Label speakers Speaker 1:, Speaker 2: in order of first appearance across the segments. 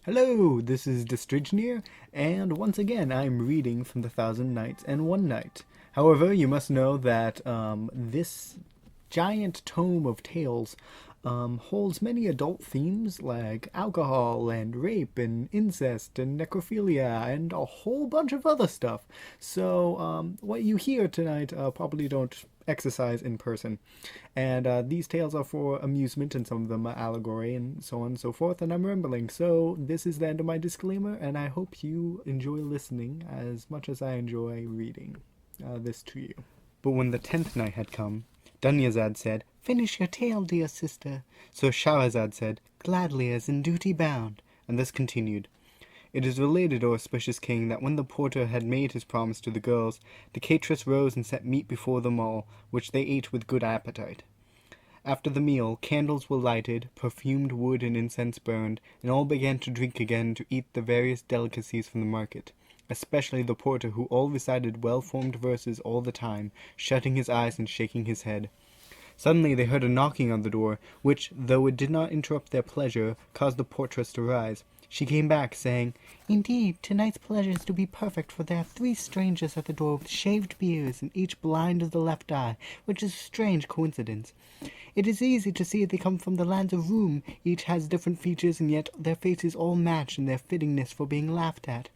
Speaker 1: Hello, this is Destridgnir, and once again I'm reading from the Thousand Nights and One Night. However, you must know that this giant tome of tales holds many adult themes like alcohol and rape and incest and necrophilia and a whole bunch of other stuff. So what you hear tonight probably don't exercise in person. And these tales are for amusement, and some of them are allegory, and so on and so forth. And I'm rambling. So this is the end of my disclaimer, and I hope you enjoy listening as much as I enjoy reading this to you. But when the 10th night had come, Dunyazad said, "Finish your tale, dear sister." So Shahrazad said, "Gladly, as in duty bound." And thus continued. It is related, O auspicious king, that when the porter had made his promise to the girls, the cateress rose and set meat before them all, which they ate with good appetite. After the meal, candles were lighted, perfumed wood and incense burned, and all began to drink again, to eat the various delicacies from the market, especially the porter, who all recited well-formed verses all the time, shutting his eyes and shaking his head. Suddenly they heard a knocking on the door, which, though it did not interrupt their pleasure, caused the portress to rise. She came back, saying, "Indeed, tonight's pleasure is to be perfect, for there are 3 strangers at the door with shaved beards, and each blind of the left eye, which is a strange coincidence. It is easy to see they come from the lands of Roum. Each has different features, and yet their faces all match in their fittingness for being laughed at.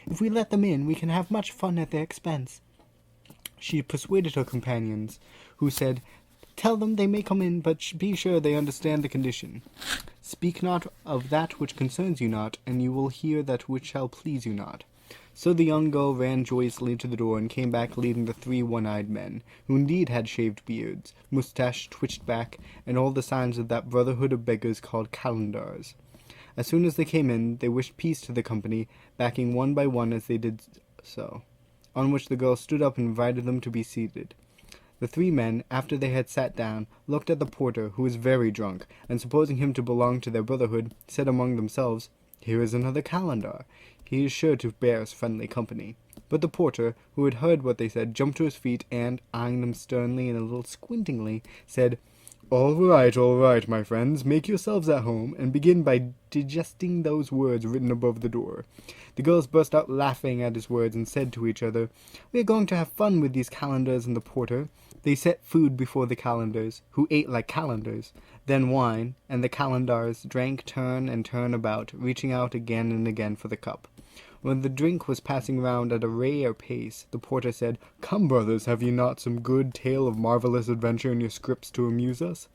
Speaker 1: If we let them in, we can have much fun at their expense." She persuaded her companions, who said, "Tell them they may come in, but be sure they understand the condition. Speak not of that which concerns you not, and you will hear that which shall please you not." So the young girl ran joyously to the door, and came back leading the 3 one-eyed men, who indeed had shaved beards, moustache twitched back, and all the signs of that brotherhood of beggars called calendars. As soon as they came in, they wished peace to the company, backing one by one as they did so, on which the girl stood up and invited them to be seated. The 3 men, after they had sat down, looked at the porter, who was very drunk, and supposing him to belong to their brotherhood, said among themselves, "Here is another calendar. He is sure to bear us friendly company." But the porter, who had heard what they said, jumped to his feet, and, eyeing them sternly and a little squintingly, said, all right, my friends, make yourselves at home, and begin by digesting those words written above the door." The girls burst out laughing at his words, and said to each other, "We are going to have fun with these calendars and the porter." They set food before the calendars, who ate like calendars, then wine, and the calendars drank turn and turn about, reaching out again and again for the cup. When the drink was passing round at a rare pace, the porter said, "Come, brothers, have ye not some good tale of marvellous adventure in your scripts to amuse us?"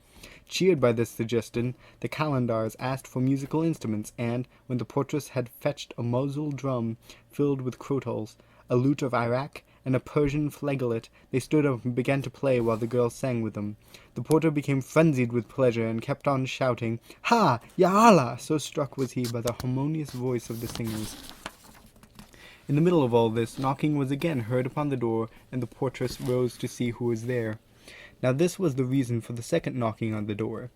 Speaker 1: Cheered by this suggestion, the calendars asked for musical instruments, and, when the portress had fetched a muzzle drum filled with crotals, a lute of Iraq, and a Persian flageolet, they stood up and began to play while the girls sang with them. The porter became frenzied with pleasure, and kept on shouting, "Ha! Ya Allah!" so struck was he by the harmonious voice of the singers. In the middle of all this, knocking was again heard upon the door, and the portress rose to see who was there. Now this was the reason for the second knocking on the door.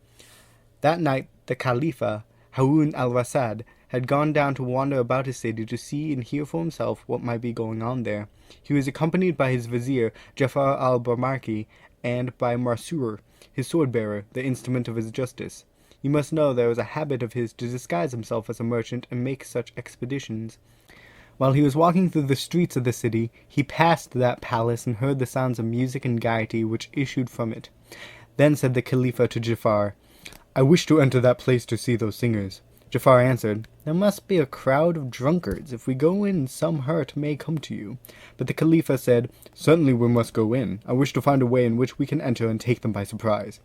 Speaker 1: That night the Khalifa, Harun al-Rasid, had gone down to wander about his city to see and hear for himself what might be going on there. He was accompanied by his vizier, Jafar al-Barmaki, and by Mansur, his sword-bearer, the instrument of his justice. You must know there was a habit of his to disguise himself as a merchant and make such expeditions. While he was walking through the streets of the city, he passed that palace and heard the sounds of music and gaiety which issued from it. Then said the Khalifa to Jafar, "I wish to enter that place to see those singers." Jafar answered, "There must be a crowd of drunkards. If we go in, some hurt may come to you." But the Khalifa said, "Certainly we must go in. I wish to find a way in which we can enter and take them by surprise."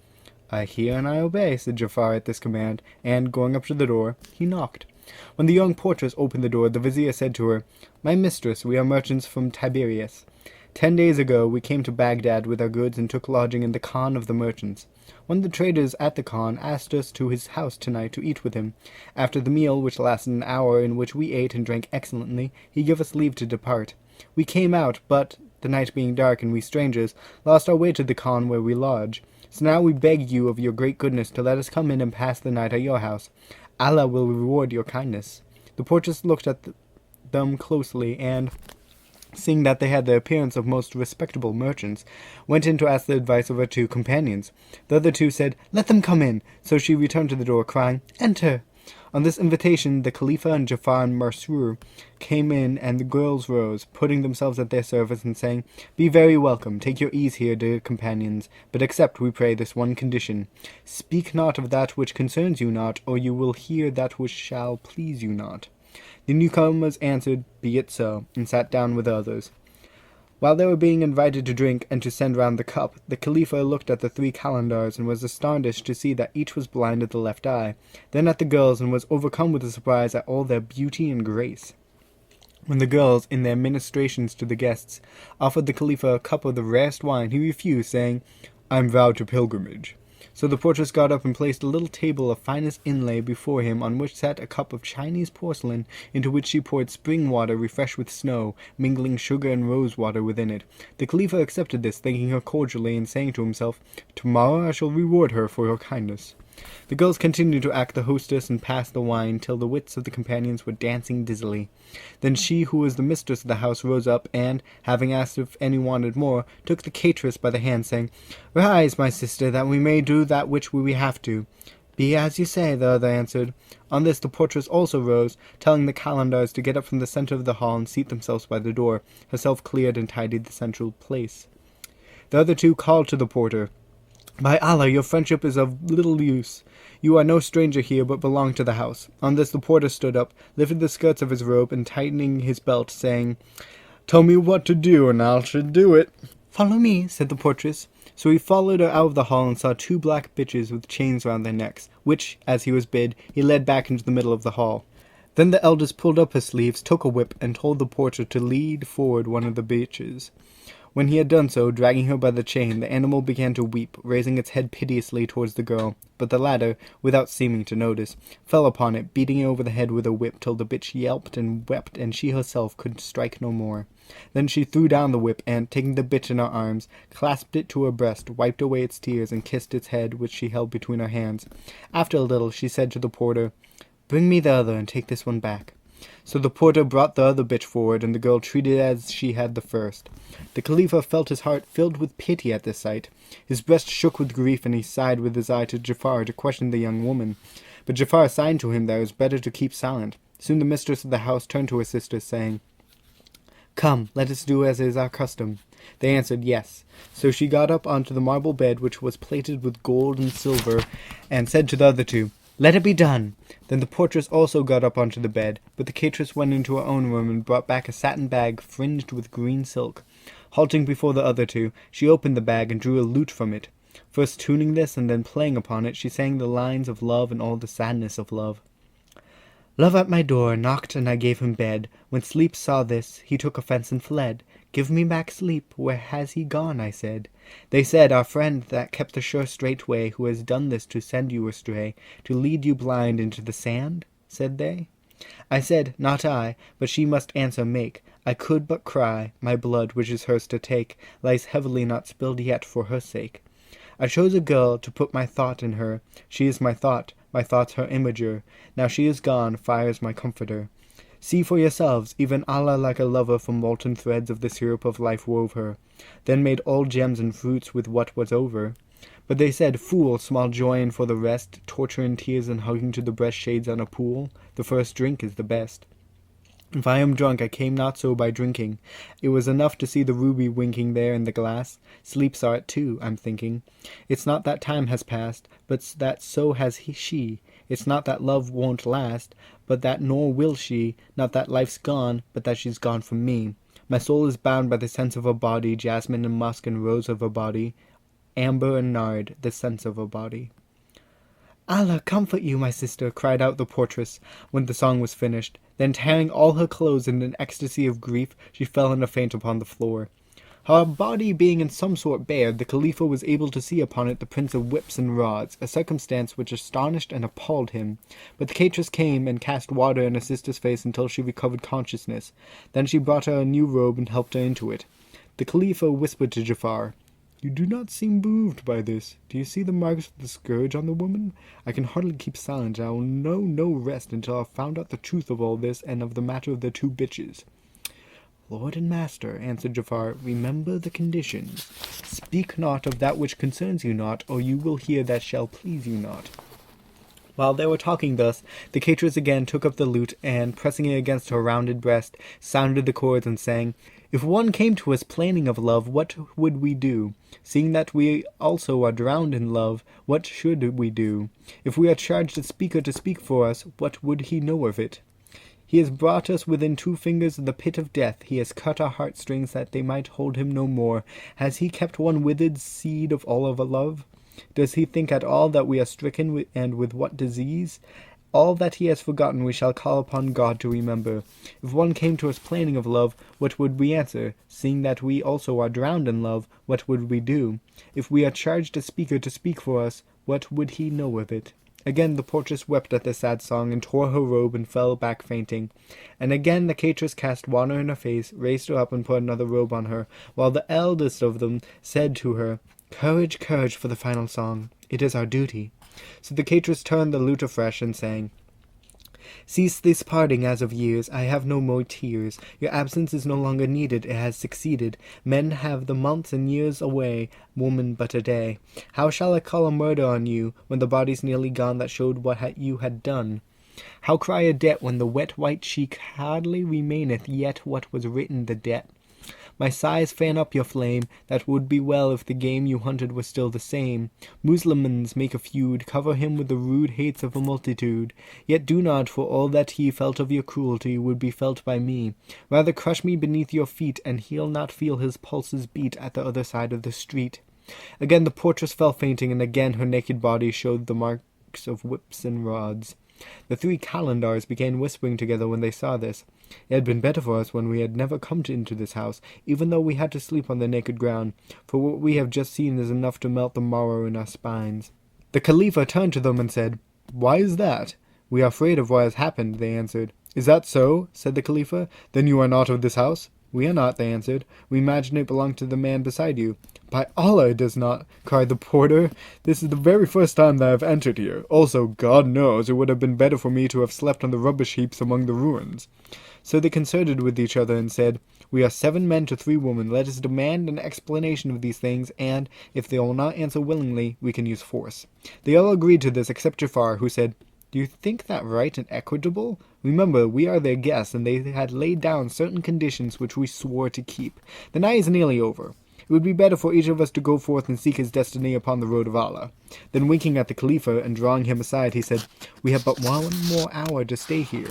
Speaker 1: "I hear and I obey," said Jafar at this command, and, going up to the door, he knocked. When the young portress opened the door, the vizier said to her, "My mistress, we are merchants from Tiberias. 10 days ago we came to Baghdad with our goods and took lodging in the Khan of the merchants. One of the traders at the Khan asked us to his house tonight to eat with him. After the meal, which lasted an hour, in which we ate and drank excellently, he gave us leave to depart. We came out, but, the night being dark and we strangers, lost our way to the Khan where we lodge. So now we beg you of your great goodness to let us come in and pass the night at your house. Allah will reward your kindness." The portress looked at them closely, and, seeing that they had the appearance of most respectable merchants, went in to ask the advice of her 2 companions. The other 2 said, "Let them come in." So she returned to the door, crying, "Enter." On this invitation, the Khalifa and Jafar and Masrur came in, and the girls rose, putting themselves at their service and saying, "Be very welcome, take your ease here, dear companions, but accept, we pray, this one condition. Speak not of that which concerns you not, or you will hear that which shall please you not." The newcomers answered, "Be it so," and sat down with others. While they were being invited to drink and to send round the cup, the Khalifa looked at the 3 calendars and was astonished to see that each was blind of the left eye, then at the girls, and was overcome with surprise at all their beauty and grace. When the girls, in their ministrations to the guests, offered the Khalifa a cup of the rarest wine, he refused, saying, "I am vowed to pilgrimage." So the portress got up and placed a little table of finest inlay before him, on which sat a cup of Chinese porcelain, into which she poured spring water refreshed with snow, mingling sugar and rose water within it. The Khalifa accepted this, thanking her cordially, and saying to himself, "Tomorrow I shall reward her for her kindness." The girls continued to act the hostess and pass the wine, till the wits of the companions were dancing dizzily. Then she who was the mistress of the house rose up, and, having asked if any wanted more, took the cateress by the hand, saying, "Rise, my sister, that we may do that which we have to." "Be as you say," the other answered. On this the portress also rose, telling the calendars to get up from the centre of the hall and seat themselves by the door, herself cleared and tidied the central place. The other 2 called to the porter, "By Allah, your friendship is of little use. You are no stranger here, but belong to the house." On this the porter stood up, lifted the skirts of his robe, and tightening his belt, saying, "Tell me what to do, and I shall do it." "Follow me," said the portress. So he followed her out of the hall, and saw 2 black bitches with chains round their necks, which, as he was bid, he led back into the middle of the hall. Then the eldest pulled up her sleeves, took a whip, and told the porter to lead forward one of the bitches. When he had done so, dragging her by the chain, the animal began to weep, raising its head piteously towards the girl, but the latter, without seeming to notice, fell upon it, beating it over the head with a whip till the bitch yelped and wept, and she herself could strike no more. Then she threw down the whip, and, taking the bitch in her arms, clasped it to her breast, wiped away its tears, and kissed its head, which she held between her hands. After a little she said to the porter, "Bring me the other, and take this one back." So the porter brought the other bitch forward, and the girl treated as she had the first. The Khalifa felt his heart filled with pity at this sight. His breast shook with grief, and he sighed with his eye to Jafar to question the young woman. But Jafar signed to him that it was better to keep silent. Soon the mistress of the house turned to her sisters, saying, "Come, let us do as is our custom." They answered, "Yes." So she got up onto the marble bed, which was plated with gold and silver, and said to the other 2, "Let it be done." Then the portress also got up onto the bed, but the cateress went into her own room and brought back a satin bag fringed with green silk. Halting before the other 2, she opened the bag and drew a lute from it. First tuning this and then playing upon it, she sang the lines of love and all the sadness of love. "Love at my door knocked, and I gave him bed. When sleep saw this, he took offence and fled. 'Give me back sleep, where has he gone?' I said. They said, 'Our friend that kept the sure straight way, who has done this to send you astray, to lead you blind into the sand?' said they. I said, 'Not I, but she must answer make.' I could but cry, my blood, which is hers to take, lies heavily not spilled yet for her sake. I chose a girl to put my thought in her. She is my thoughts her imager. Now she is gone, fire's my comforter. See for yourselves, even Allah like a lover from molten threads of the syrup of life wove her, then made all gems and fruits with what was over. But they said, 'Fool, small joy and for the rest, torture and tears and hugging to the breast shades on a pool, the first drink is the best.' If I am drunk, I came not so by drinking. It was enough to see the ruby winking there in the glass. Sleep saw it too, I'm thinking. It's not that time has passed, but that so has she. It's not that love won't last, but that nor will she. Not that life's gone, but that she's gone from me. My soul is bound by the sense of her body, jasmine and musk and rose of her body, amber and nard, the sense of her body." "Allah comfort you, my sister," cried out the portress, when the song was finished. Then tearing all her clothes in an ecstasy of grief, she fell in a faint upon the floor. Her body being in some sort bared, the Khalifa was able to see upon it the prints of whips and rods, a circumstance which astonished and appalled him. But the cateress came and cast water in her sister's face until she recovered consciousness. Then she brought her a new robe and helped her into it. The Khalifa whispered to Jafar, "You do not seem moved by this. Do you see the marks of the scourge on the woman? I can hardly keep silent. I will know no rest until I have found out the truth of all this and of the matter of the 2 bitches." "Lord and master," answered Jafar, "remember the conditions. Speak not of that which concerns you not, or you will hear that shall please you not." While they were talking thus, the cateress again took up the lute, and, pressing it against her rounded breast, sounded the chords and sang, "If one came to us plaining of love, what would we do? Seeing that we also are drowned in love, what should we do? If we are charged a speaker to speak for us, what would he know of it? He has brought us within 2 fingers of the pit of death. He has cut our heartstrings that they might hold him no more. Has he kept one withered seed of all of our love? Does he think at all that we are stricken with, and with what disease? All that he has forgotten we shall call upon God to remember. If one came to us plaining of love, what would we answer? Seeing that we also are drowned in love, what would we do? If we are charged a speaker to speak for us, what would he know of it?" Again the portress wept at the sad song, and tore her robe, and fell back fainting. And again the cateress cast water in her face, raised her up, and put another robe on her, while the eldest of them said to her, "Courage, courage for the final song. It is our duty." So the cateress turned the lute afresh, and sang, "Cease this parting as of years. I have no more tears. Your absence is no longer needed. It has succeeded. Men have the months and years away, woman but a day. How shall I call a murder on you, when the body's nearly gone that showed what you had done? How cry a debt, when the wet white cheek hardly remaineth yet what was written the debt? My sighs fan up your flame. That would be well if the game you hunted was still the same. Mussulmans make a feud, cover him with the rude hates of a multitude. Yet do not, for all that he felt of your cruelty would be felt by me. Rather crush me beneath your feet, and he'll not feel his pulses beat at the other side of the street." Again the portress fell fainting, and again her naked body showed the marks of whips and rods. The 3 Calendars began whispering together when they saw this. "It had been better for us when we had never come into this house, even though we had to sleep on the naked ground, for what we have just seen is enough to melt the marrow in our spines." The Khalifa turned to them and said, "Why is that?" "We are afraid of what has happened," they answered. "Is that so?" said the Khalifa. "Then you are not of this house?" "We are not," they answered. "We imagine it belonged to the man beside you." "By Allah, it does not!" cried the porter. "This is the very first time that I have entered here. Also, God knows, it would have been better for me to have slept on the rubbish heaps among the ruins." So they concerted with each other and said, "We are 7 men to 3 women. Let us demand an explanation of these things, and, if they will not answer willingly, we can use force." They all agreed to this except Jafar, who said, "Do you think that right and equitable? Remember, we are their guests, and they had laid down certain conditions which we swore to keep. The night is nearly over. It would be better for each of us to go forth and seek his destiny upon the road of Allah." Then winking at the Khalifa and drawing him aside, he said, "We have but 1 more hour to stay here.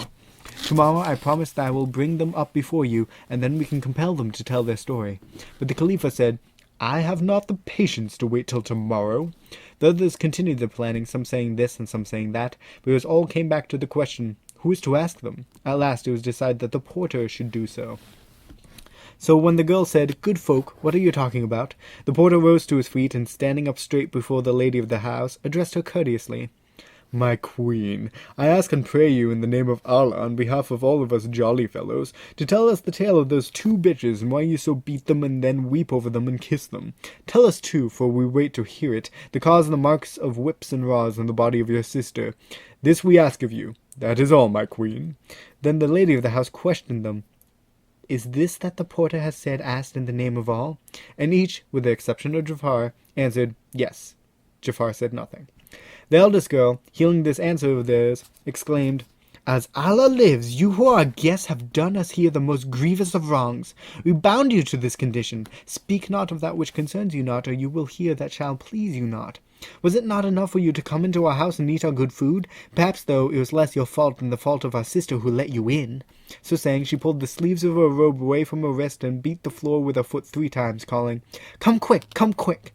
Speaker 1: Tomorrow I promise that I will bring them up before you, and then we can compel them to tell their story." But the Khalifa said, "I have not the patience to wait till tomorrow." The others continued their planning, some saying this and some saying that, but it all came back to the question, who is to ask them? At last it was decided that the porter should do so. So when the girl said, "Good folk, what are you talking about?" the porter rose to his feet, and standing up straight before the lady of the house, addressed her courteously. "My queen, I ask and pray you in the name of Allah, on behalf of all of us jolly fellows, to tell us the tale of those 2 bitches, and why you so beat them and then weep over them and kiss them. Tell us too, for we wait to hear it, the cause and the marks of whips and rods on the body of your sister. This we ask of you. That is all, my queen." Then the lady of the house questioned them. "Is this that the porter has said asked in the name of all?" And each, with the exception of Jafar, answered, "Yes." Jafar said nothing. The eldest girl, hearing this answer of theirs, exclaimed, "As Allah lives, you who are our guests have done us here the most grievous of wrongs. We bound you to this condition. Speak not of that which concerns you not, or you will hear that shall please you not. Was it not enough for you to come into our house and eat our good food? Perhaps, though, it was less your fault than the fault of our sister who let you in." So saying, she pulled the sleeves of her robe away from her wrist and beat the floor with her foot 3 times, calling, "Come quick, come quick!"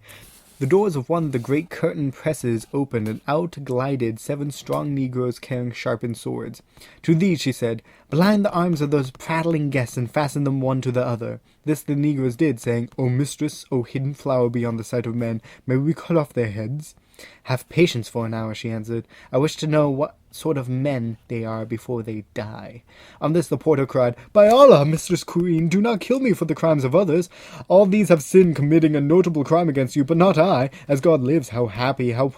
Speaker 1: The doors of one of the great curtain presses opened, and out glided 7 strong negroes carrying sharpened swords. To these she said, "Blind the arms of those prattling guests, and fasten them one to the other." This the negroes did, saying, "O mistress, O hidden flower beyond the sight of men, may we cut off their heads?" "Have patience for an hour," she answered. "I wish to know what sort of men they are before they die." On this the porter cried, "By Allah, mistress queen, do not kill me for the crimes of others. All these have sinned, committing a notable crime against you, but not I. As God lives, how happy, how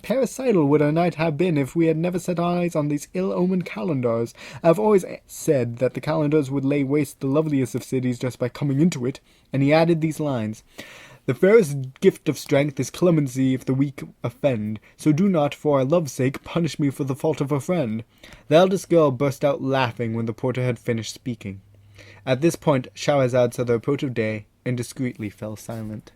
Speaker 1: parasital would our night have been if we had never set eyes on these ill-omened Calendars. I have always said that the Calendars would lay waste the loveliest of cities just by coming into it." And he added these lines, The fairest gift of strength is clemency if the weak offend, so do not, for our love's sake, punish me for the fault of a friend." The eldest girl burst out laughing when the porter had finished speaking. At this point Shahrazad saw the approach of day and discreetly fell silent.